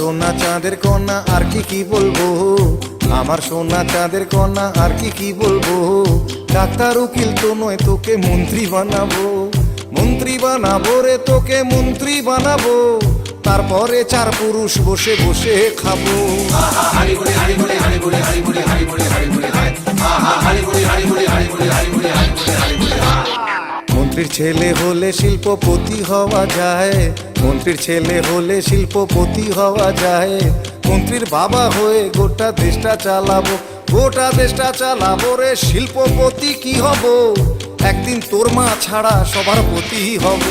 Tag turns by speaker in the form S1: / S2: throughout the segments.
S1: সোনা চাঁদের কন্যা আর কি বলবো, আমার সোনা চাঁদের কন্যা আর কি বলবো। ডাক্তার উকিল তো নয়, তোকে মন্ত্রী বানাবো, মন্ত্রী বানাবো রে, তোকে মন্ত্রী বানাবো। তারপরে চার পুরুষ বসে বসে খাবো। মন্ত্রীর ছেলে হলে শিল্পপতি হওয়া যায়, মন্ত্রীর ছেলে হলে শিল্পপতি হওয়া যায়। মন্ত্রীর বাবা হয়ে গোটা দেশটা চালাবো, গোটা দেশটা চালাবো রে। শিল্পপতি কি হব, একদিন তোর মা ছাড়া সবার পতি হব।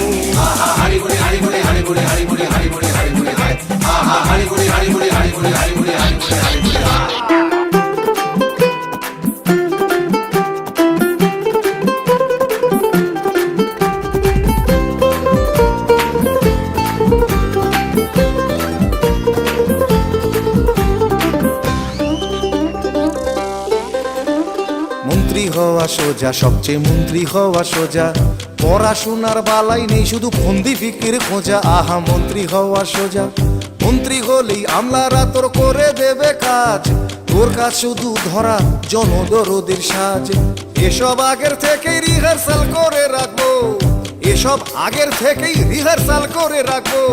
S1: মন্ত্রী হওয়া সোজা, সবচেয়ে মন্ত্রী হওয়া সোজা। পড়াশোনার বালাই নেই, শুধু ফন্দি ফিকির খোঁজা। আহা, মন্ত্রী হওয়া সোজা। মন্ত্রী হলেই আমলারা তোর করে দেবে কাজ, তোর কাজ শুধু ধরা জনদরদের সাজ। এসব আগের থেকেই রিহার্সাল করে রাখবো, এসব আগের থেকেই রিহার্সাল করে রাখবো।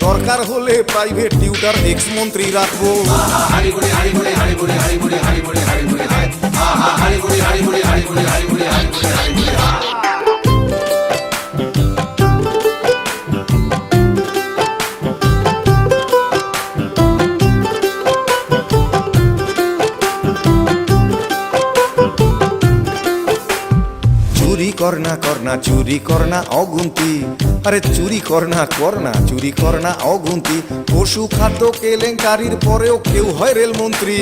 S1: দরকার হলে প্রাইভেট টিউটার এক্স মন্ত্রী রাখবো। চুরি করনা করনা চুরি করনা অগুন্তি, আরে চুরি করনা করনা চুরি করনা অগুন্তি। পশু খাদ্য কেলেঙ্কারির পরেও কেউ হয় রেলমন্ত্রী।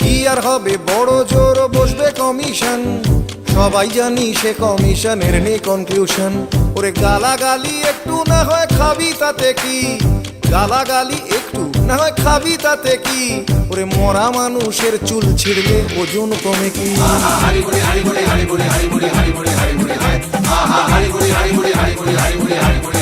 S1: কি আর হবে, বড় জোর বসবে কমিশন। সবাই জানি সে কমিশনের নেই কনক্লুশন। ওরে গালাগালি একটু না হয় খাবি তাতে কি, গালাগালি একটু না হয় খাবি তাতে কি। ওরে মরা মানুষের চুল ছিঁড়লে ওজন কমে কি।
S2: হারি বলে হারি বলে হারি বলে হারি বলে হারি বলে হারি বলে হারি বলে হারি বলে হারি বলে হারি বলে হারি বলে